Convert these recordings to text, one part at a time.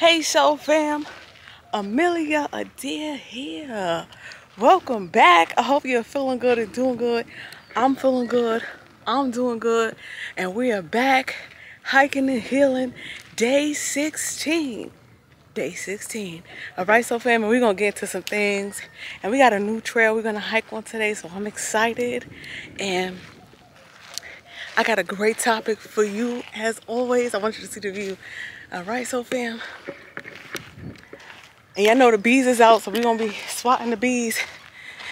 Hey Soul Fam, Amelia Adair here. Welcome back. I hope you're feeling good and doing good. I'm feeling good. I'm doing good. And we are back hiking and healing day 16. Day 16. Alright, Soul Fam, we're going to get into some things. And we got a new trail we're going to hike on today, so I'm excited. And I got a great topic for you as always. I want you to see the view. Alright, Soul Fam. And y'all know the bees is out, so we're going to be swatting the bees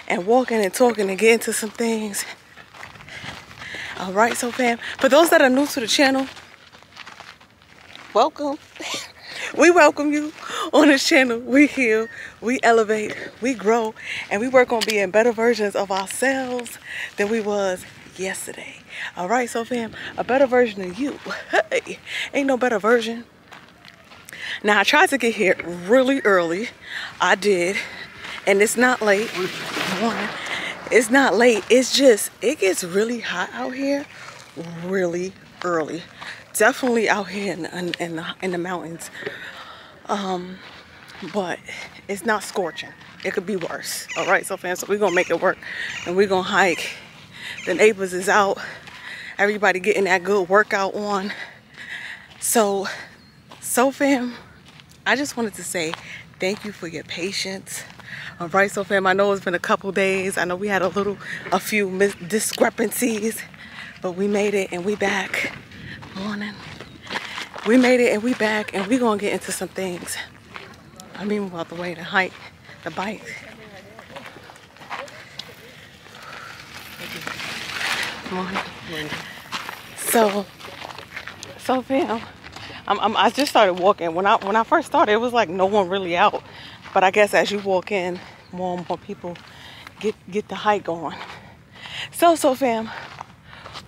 and walking and talking and getting to some things. Alright, Soul Fam. For those that are new to the channel, welcome. We welcome you on this channel. We heal, we elevate, we grow, and we work on being better versions of ourselves than we was yesterday. Alright, Soul Fam, a better version of you. Hey, ain't no better version. Now, I tried to get here really early. I did. And it's not late. It's not late. It's just, it gets really hot out here really early. Definitely out here in the mountains. But it's not scorching. It could be worse. All right, so fam, so we're going to make it work. And we're going to hike. The neighbors is out. Everybody getting that good workout on. So fam, I just wanted to say thank you for your patience. All right, so fam, I know it's been a couple days. I know we had a few discrepancies, but we made it and we back. Morning. We made it and we back, and we're going to get into some things. I mean, move out the way to hike the bike. Morning. So fam, I just started walking. When I first started, it was like no one really out. But I guess as you walk in, more and more people get the hike going. So fam,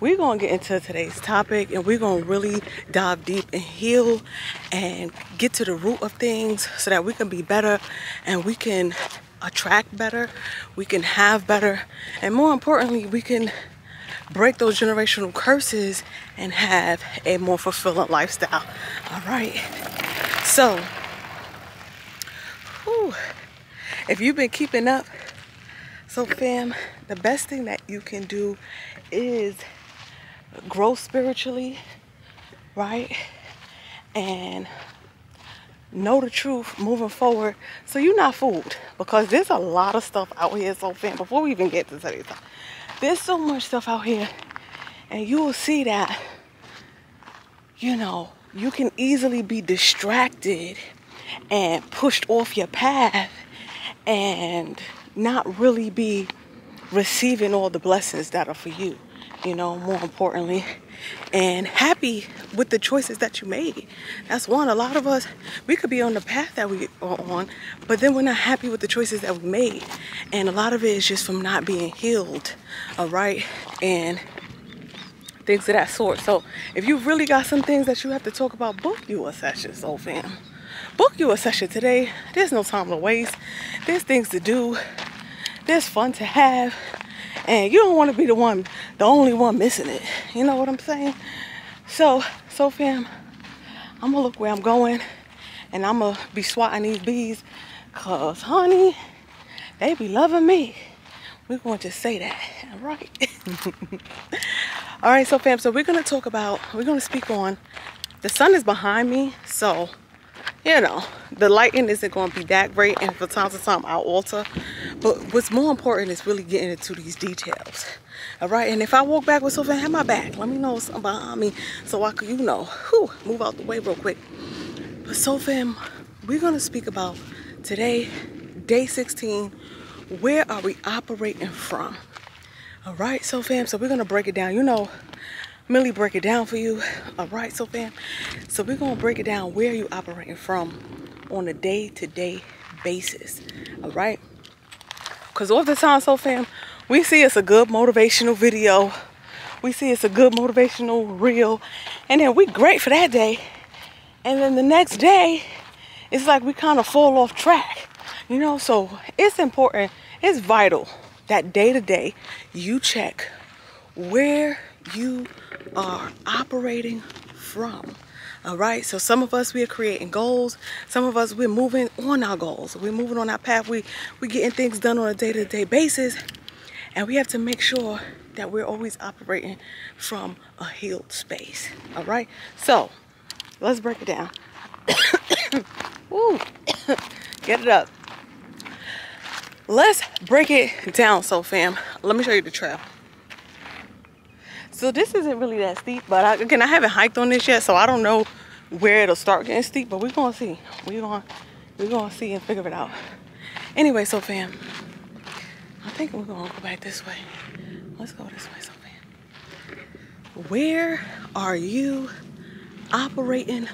we're going to get into today's topic, and we're going to really dive deep and heal and get to the root of things so that we can be better and we can attract better, we can have better, and more importantly, we can break those generational curses and have a more fulfilling lifestyle. All right. So, if you've been keeping up, so fam, the best thing that you can do is grow spiritually, right? And know the truth moving forward so you're not fooled, because there's a lot of stuff out here, so fam, before we even get to today's topic. There's so much stuff out here, and you will see that, you know, you can easily be distracted and pushed off your path and not really be receiving all the blessings that are for you, you know, more importantly, and happy with the choices that you made. That's one. A lot of us, we could be on the path that we are on, but then we're not happy with the choices that we made. And a lot of it is just from not being healed, all right, and things of that sort. So if you really got some things that you have to talk about, book you a session, Soul Fam. Book you a session today. There's no time to waste. There's things to do. There's fun to have. And you don't want to be the only one missing it. You know what I'm saying? So fam, I'm going to look where I'm going. And I'm going to be swatting these bees. Because, honey, they be loving me. We're going to say that. All right. All right, so fam, so we're going to speak on, the sun is behind me. So, you know, the lighting isn't going to be that great. And from time to time, I'll alter. But what's more important is really getting into these details. All right. And if I walk back with something, have my back. Let me know something behind me so I can, you know, move out the way real quick. But so fam, we're going to speak about today, day 16. Where are we operating from? All right. So fam, so we're going to break it down. You know, Millie break it down for you. All right. So fam, so we're going to break it down. Where are you operating from on a day-to-day basis? All right. Because all the time, so fam, we see it's a good motivational video. We see it's a good motivational reel. And then we great for that day. And then the next day, it's like we kind of fall off track. You know, so it's important. It's vital that day to day, you check where you are operating from. All right, so some of us, we're creating goals. Some of us, we're moving on our goals. We're moving on our path. We're getting things done on a day-to-day basis. And we have to make sure that we're always operating from a healed space. All right, so let's break it down. Woo. Get it up. Let's break it down, so fam. Let me show you the trail. So this isn't really that steep, but again, I haven't hiked on this yet, so I don't know where it'll start getting steep, but we're gonna see. We're gonna see and figure it out. Anyway, so fam, I think we're gonna go back this way. Let's go this way, so fam. Where are you operating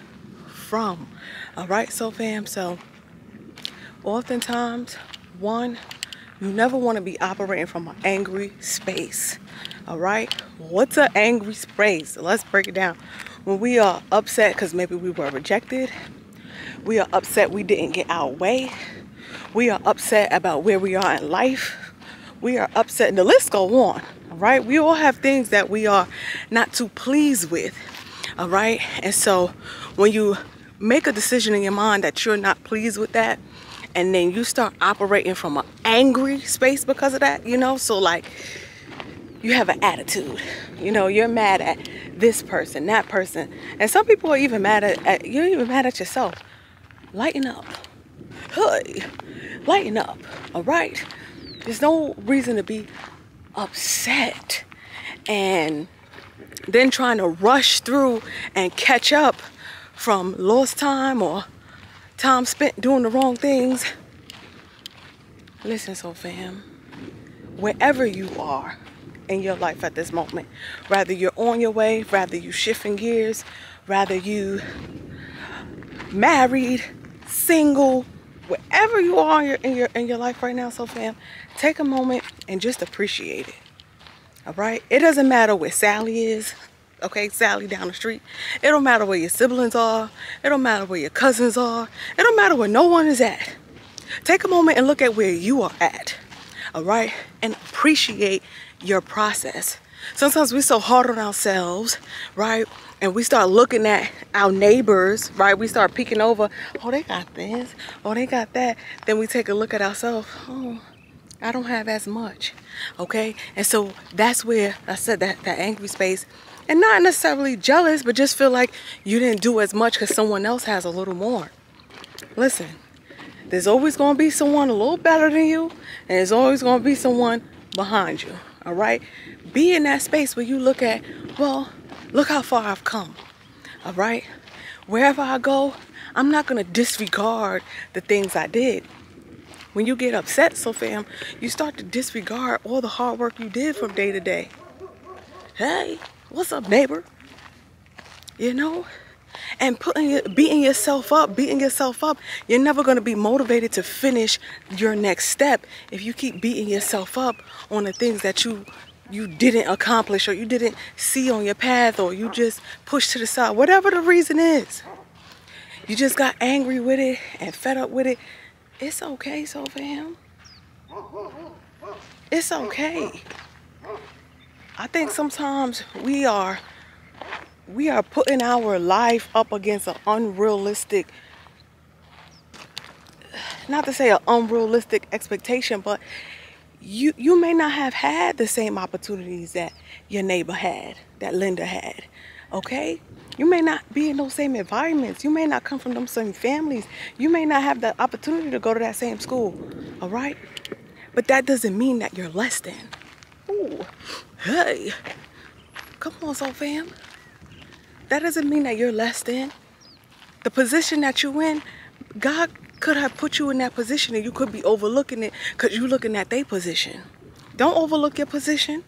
from? All right, so fam, so oftentimes, one, you never want to be operating from an angry space. All right, what's an angry space? Let's break it down. When we are upset because maybe we were rejected, we are upset we didn't get our way, we are upset about where we are in life, we are upset, and the list go on. All right, we all have things that we are not too pleased with. All right, and so when you make a decision in your mind that you're not pleased with that, and then you start operating from an angry space because of that, you know, so like you have an attitude, you know, you're mad at this person, that person, and some people are even mad at you're even mad at yourself. Lighten up. Hey, lighten up. All right, there's no reason to be upset and then trying to rush through and catch up from lost time or time spent doing the wrong things. Listen, so fam, wherever you are in your life at this moment, rather you're on your way, rather you shifting gears, rather you married, single, wherever you are in your life right now, so fam, take a moment and just appreciate it. All right, it doesn't matter where Sally is. Okay, Sally down the street. It don't matter where your siblings are. It don't matter where your cousins are. It don't matter where no one is at. Take a moment and look at where you are at. All right, and appreciate your process. Sometimes we're so hard on ourselves, right? And we start looking at our neighbors, right? We start peeking over. Oh, they got this. Oh, they got that. Then we take a look at ourselves. Oh, I don't have as much. Okay, and so that's where I said that angry space. And not necessarily jealous, but just feel like you didn't do as much because someone else has a little more. Listen, there's always going to be someone a little better than you, and there's always going to be someone behind you. All right? Be in that space where you look at, well, look how far I've come. All right? Wherever I go, I'm not going to disregard the things I did. When you get upset, so fam, you start to disregard all the hard work you did from day to day. Hey, what's up, neighbor? You know, and beating yourself up, you're never going to be motivated to finish your next step if you keep beating yourself up on the things that you didn't accomplish, or you didn't see on your path, or you just pushed to the side. Whatever the reason is, you just got angry with it and fed up with it. It's okay, so fam. It's okay. I think sometimes we are putting our life up against an unrealistic, not to say an unrealistic expectation, but you may not have had the same opportunities that your neighbor had, that Linda had. Okay? You may not be in those same environments. You may not come from those same families. You may not have the opportunity to go to that same school. All right? But that doesn't mean that you're less than. Ooh. Hey, come on, soul fam. That doesn't mean that you're less than. The position that you're in, God could have put you in that position, and you could be overlooking it because you're looking at their position. Don't overlook your position.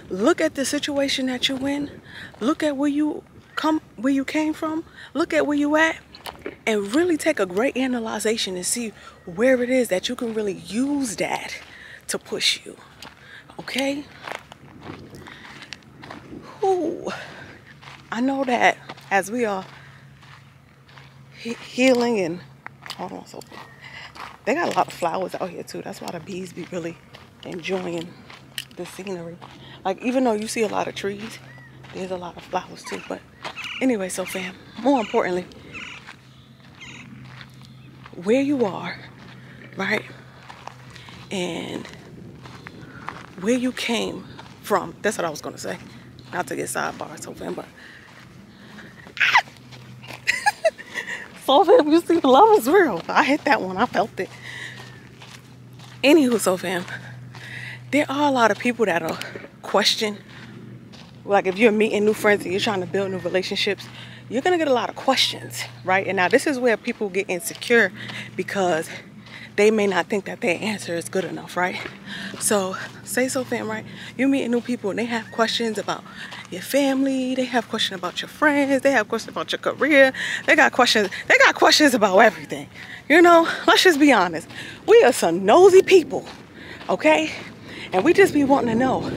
Look at the situation that you're in. Look at where you came from. Look at where you at, and really take a great analyzation and see where it is that you can really use that to push you. Okay? Ooh. I know that as we are healing and hold on, so they got a lot of flowers out here too. That's why the bees be really enjoying the scenery. Like, even though you see a lot of trees, there's a lot of flowers too. But Anyway, so fam, more importantly, where you are, right? And where you came from. That's what I was going to say. Not to get sidebar, so fam, but so fam, you see, the love is real. I hit that one. I felt it. Anywho, so fam, there are a lot of people that'll question. Like if you're meeting new friends and you're trying to build new relationships, you're going to get a lot of questions, right? And now this is where people get insecure because they may not think that their answer is good enough, right? So, say so fam, right? You're meeting new people and they have questions about your family. They have questions about your friends. They have questions about your career. They got questions about everything. You know, let's just be honest. We are some nosy people, okay? And we just be wanting to know.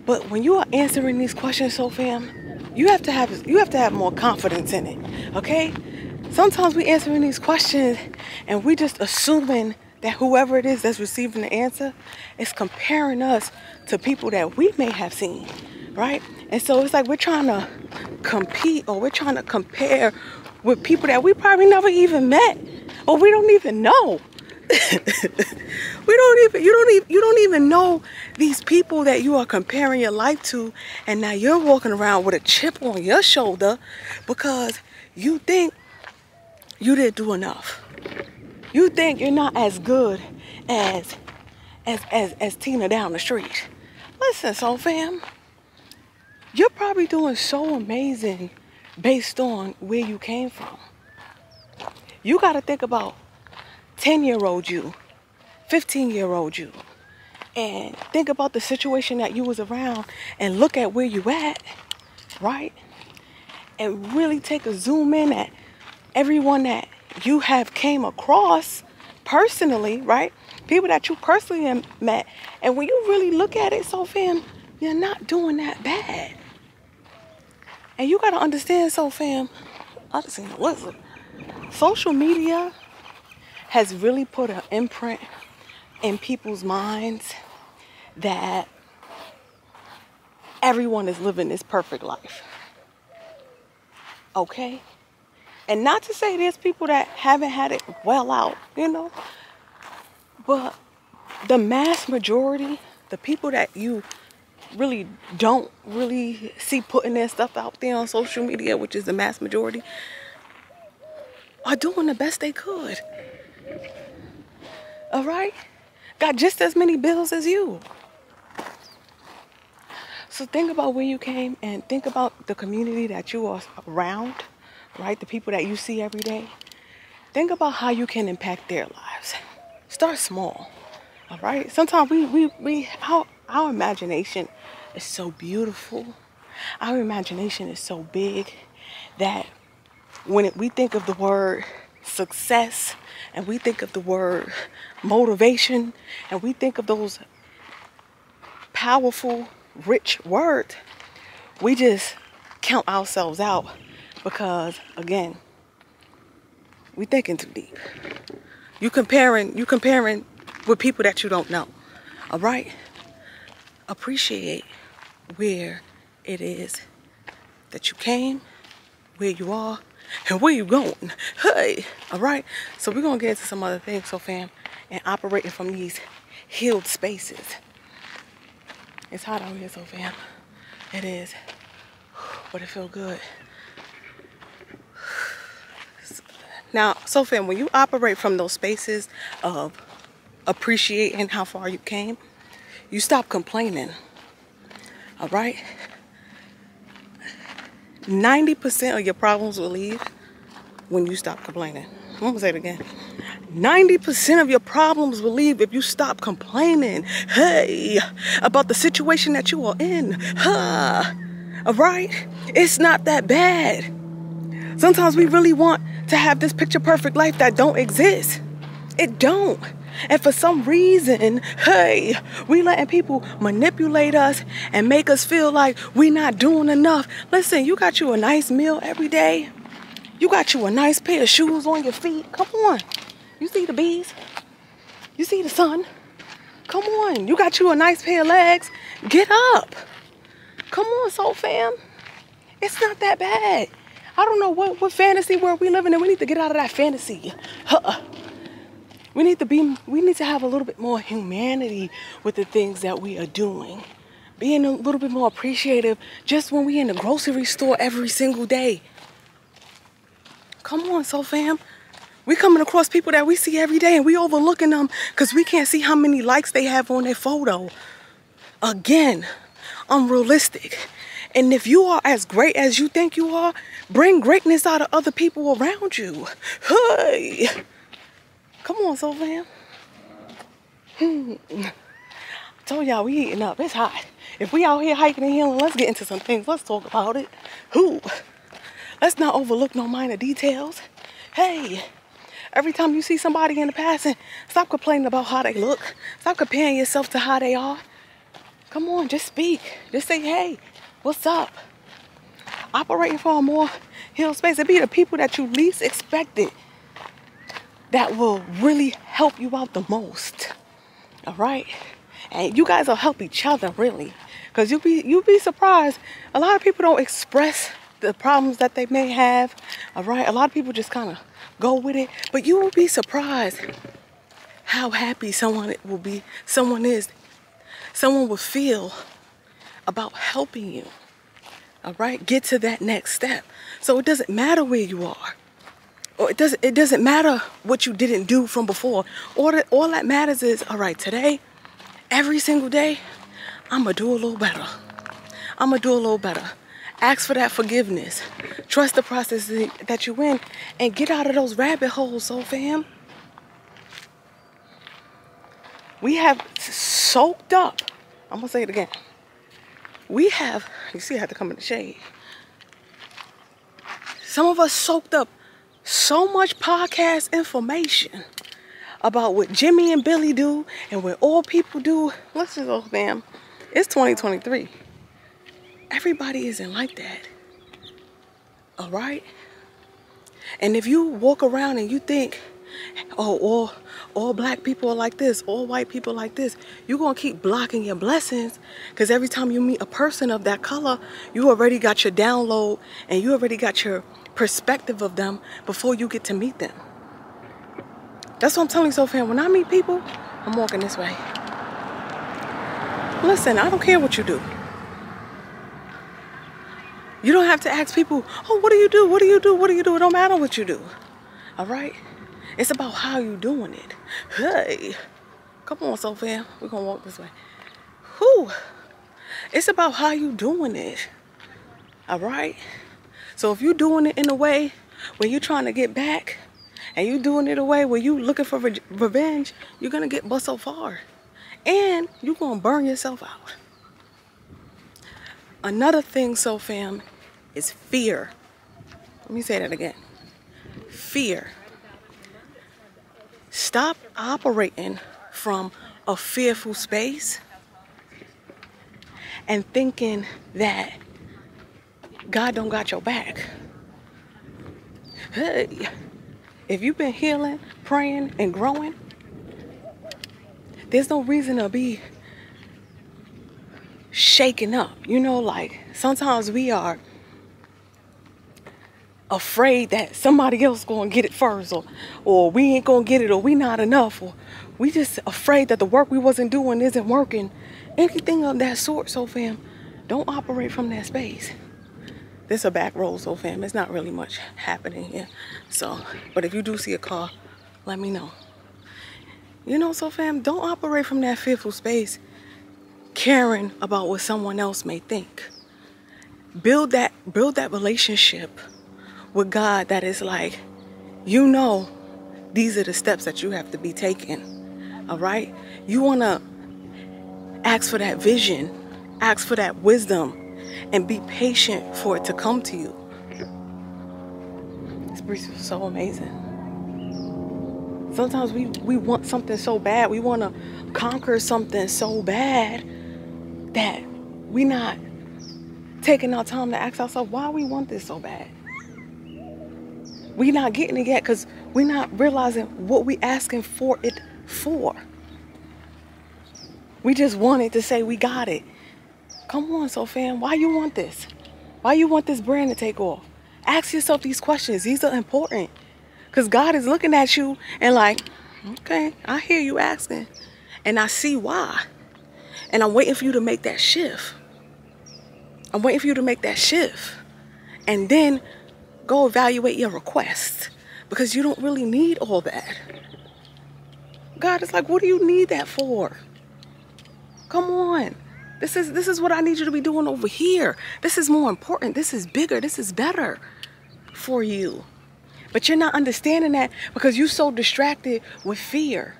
But when you are answering these questions, so fam, you have to have more confidence in it, okay? Sometimes we answering these questions and we just assuming that whoever it is that's receiving the answer is comparing us to people that we may have seen, right? And so it's like we're trying to compete or we're trying to compare with people that we probably never even met or we don't even know. You don't even know these people that you are comparing your life to, and now you're walking around with a chip on your shoulder because you think you didn't do enough. You think you're not as good as Tina down the street. Listen, so fam, you're probably doing so amazing based on where you came from. You got to think about 10-year-old you, 15-year-old you, and think about the situation that you was around and look at where you at, right? And really take a zoom in at everyone that you have came across personally, right? People that you personally have met. And when you really look at it, so fam, you're not doing that bad. And you got to understand, so fam, I just seen a lizard. Social media has really put an imprint in people's minds that everyone is living this perfect life. Okay? And not to say there's people that haven't had it well out, you know, but the mass majority, the people that you really don't really see putting their stuff out there on social media, which is the mass majority, are doing the best they could. All right? Got just as many bills as you. So think about where you came and think about the community that you are around, right? The people that you see every day. Think about how you can impact their lives. Start small, all right? Sometimes our imagination is so beautiful. Our imagination is so big that when we think of the word success and we think of the word motivation and we think of those powerful, rich words, we just count ourselves out because, again, we thinking too deep. You comparing with people that you don't know. All right? Appreciate where it is that you came, where you are, and where you going. Hey, all right? So we're going to get into some other things, so fam, and operating from these healed spaces. It's hot out here, so fam. It is. But it feels good. Now, so fam, when you operate from those spaces of appreciating how far you came, you stop complaining. All right? 90% of your problems will leave when you stop complaining. I'm going to say it again. 90% of your problems will leave if you stop complaining. Hey, about the situation that you are in. All right? It's not that bad. Sometimes we really want to have this picture perfect life that don't exist. It don't. And for some reason, hey, we letting people manipulate us and make us feel like we're not doing enough. Listen, you got you a nice meal every day. You got you a nice pair of shoes on your feet. Come on. You see the bees? You see the sun? Come on. You got you a nice pair of legs. Get up. Come on, soul fam. It's not that bad. I don't know what fantasy world we live in, and we need to get out of that fantasy. We need to have a little bit more humanity with the things that we are doing. Being a little bit more appreciative just when we in the grocery store every single day. Come on, soul fam. We coming across people that we see every day and we overlooking them because we can't see how many likes they have on their photo. Again, unrealistic. And if you are as great as you think you are, bring greatness out of other people around you. Hey. Come on, soul fam. Told y'all we eating up. It's hot. If we out here hiking and healing, let's get into some things. Let's talk about it. Let's not overlook no minor details. Hey, every time you see somebody in the passing, stop complaining about how they look. Stop comparing yourself to how they are. Come on, just speak. Just say, hey, what's up? Operating for a more healed space. It be the people that you least expected that will really help you out the most. All right? And you guys will help each other, really. Because you'll be surprised. A lot of people don't express the problems that they may have. All right? A lot of people just kind of go with it. But you will be surprised how happy someone will feel about helping you. All right? Get to that next step. So it doesn't matter where you are. Or it doesn't matter what you didn't do from before. All that matters is, all right, today, every single day, I'm going to do a little better. I'm going to do a little better. Ask for that forgiveness. Trust the process that you're in and get out of those rabbit holes, soul fam. We have soaked up. I'm going to say it again. You see I had to come in the shade. Some of us soaked up so much podcast information about what Jimmy and Billy do and what all people do. Listen, oh fam, it's 2023. Everybody isn't like that. All right? And if you walk around and you think, oh, all black people are like this, all white people like this, you're going to keep blocking your blessings because every time you meet a person of that color, you already got your download and you already got your perspective of them before you get to meet them. That's what I'm telling you, so fam. When I meet people, I'm walking this way. Listen, I don't care what you do. You don't have to ask people, oh, what do you do? What do you do? What do you do? It don't matter what you do. All right? It's about how you doing it. Hey, come on, soul fam. We're going to walk this way. It's about how you doing it. All right? So if you're doing it in a way where you're trying to get back and you're doing it a way where you're looking for revenge, you're going to get bust so far. And you're going to burn yourself out. Another thing, soul fam, is fear. Let me say that again. Fear. Stop operating from a fearful space and thinking that God don't got your back. Hey, if you've been healing, praying, and growing, there's no reason to be shaken up. You know, like sometimes we are afraid that somebody else gonna get it first, or we ain't gonna get it, or we not enough, or we just afraid that the work we wasn't doing isn't working. Anything of that sort, so fam, don't operate from that space. This a back road, so fam, it's not really much happening here. So, but if you do see a car, let me know. You know, so fam, don't operate from that fearful space, caring about what someone else may think. Build that relationship with God that is like, you know, these are the steps that you have to be taking. All right? You want to ask for that vision, ask for that wisdom, and be patient for it to come to you. This breeze is so amazing. Sometimes we want something so bad, we want to conquer something so bad that we not taking our time to ask ourselves why we want this so bad. We not getting it yet because we not realizing what we asking for it for. We just wanted to say we got it. Come on, so fam, why you want this? Why you want this brand to take off? Ask yourself these questions. These are important. Because God is looking at you and like, okay, I hear you asking. And I see why. And I'm waiting for you to make that shift. I'm waiting for you to make that shift. And then go evaluate your request. Because you don't really need all that. God is like, what do you need that for? Come on. This is what I need you to be doing over here. This is more important. This is bigger. This is better for you. But you're not understanding that because you're so distracted with fear.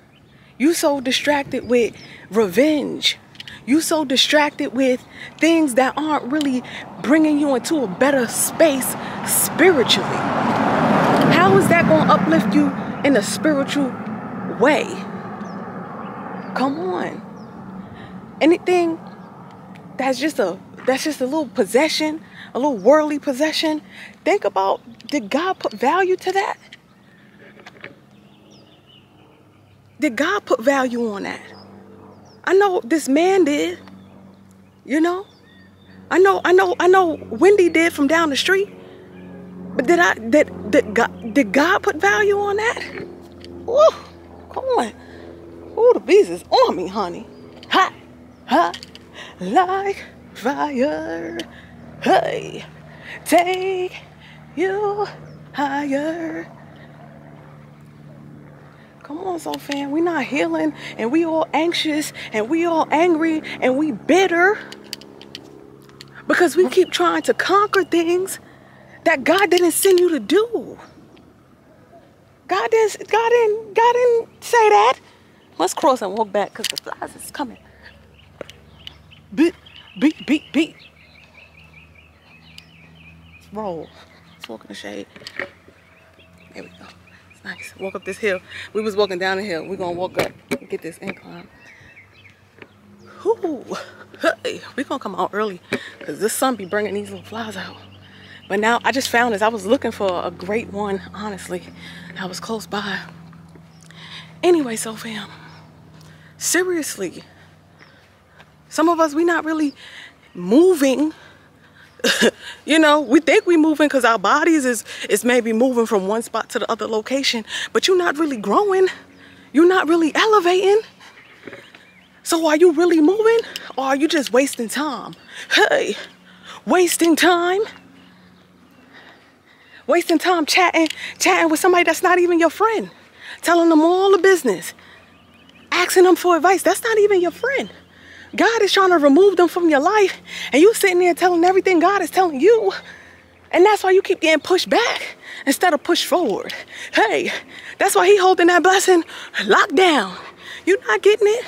You're so distracted with revenge. You're so distracted with things that aren't really bringing you into a better space spiritually. How is that going to uplift you in a spiritual way? Come on. Anything that's just a little possession, a little worldly possession, think about, did God put value to that? Did God put value on that? I know this man did, you know? I know Wendy did from down the street. But did God put value on that? Ooh, come on. Ooh, the bees is on me, honey. Hot, hot, like fire. Hey, take you higher. Come on, soul fam. We not healing, and we all anxious, and we all angry, and we bitter because we keep trying to conquer things that God didn't send you to do. God didn't say that. Let's cross and walk back because the flies is coming. Beat. Let's roll. Let's walk in the shade. There we go. It's nice. Walk up this hill. We was walking down the hill. We're gonna walk up and get this incline. Ooh. Hey, we're gonna come out early because this sun be bringing these little flies out. But now I just found this. I was looking for a great one, honestly. I was close by. Anyway, so fam, seriously, some of us, we not really moving. You know, we think we moving because our bodies is maybe moving from one spot to the other location, but you're not really growing. You're not really elevating. So are you really moving, or are you just wasting time? Hey, wasting time. Wasting time chatting with somebody that's not even your friend. Telling them all the business. Asking them for advice. That's not even your friend. God is trying to remove them from your life. And you sitting there telling everything God is telling you. And that's why you keep getting pushed back instead of pushed forward. Hey, that's why he holding that blessing locked down. You're not getting it.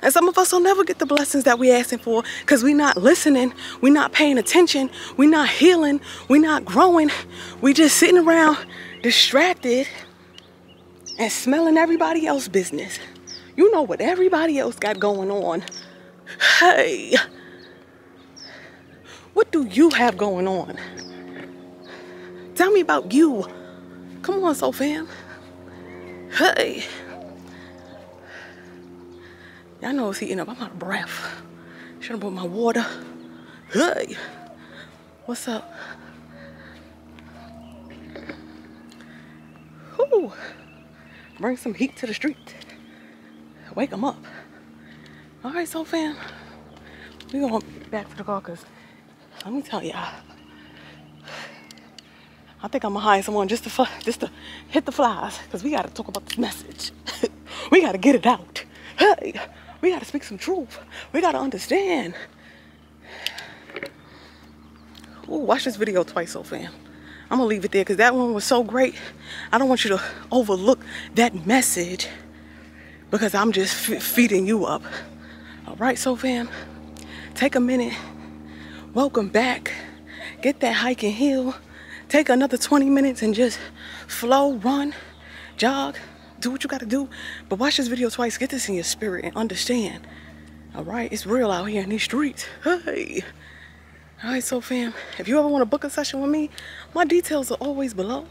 And some of us will never get the blessings that we're asking for because we're not listening, we're not paying attention, we're not healing, we're not growing. We just sitting around distracted and smelling everybody else's business. You know what everybody else got going on. Hey, what do you have going on? Tell me about you. Come on, soul fam. Hey. Y'all know it's heating up. I'm out of breath. Should have brought my water. Hey, what's up? Whew. Bring some heat to the street. Wake them up. All right, soul fam. We're going back to the car because let me tell y'all. I think I'm gonna hire someone just to hit the flies because we gotta talk about this message. We gotta get it out. Hey. We got to speak some truth. We got to understand. Ooh, watch this video twice, so fam. I'm going to leave it there because that one was so great. I don't want you to overlook that message because I'm just feeding you up. All right, so fam, take a minute. Welcome back. Get that hike and heel. Take another 20 minutes and just flow, run, jog. Do what you gotta do, but watch this video twice. Get this in your spirit and understand. All right, it's real out here in these streets. Hey. All right, so fam, if you ever want to book a session with me, my details are always below.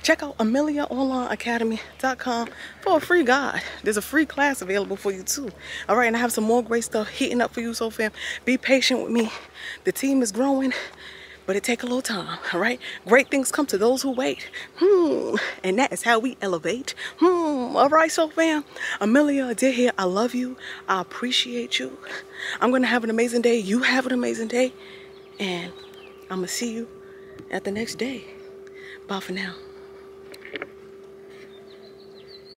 Check out AmeliaOnlineAcademy.com for a free guide. There's a free class available for you too. All right, and I have some more great stuff heating up for you, so fam. Be patient with me. The team is growing. but it take a little time, all right? Great things come to those who wait. And that is how we elevate. All right, so fam, Amelia Adair here. I love you. I appreciate you. I'm going to have an amazing day. You have an amazing day. And I'm going to see you at the next day. Bye for now.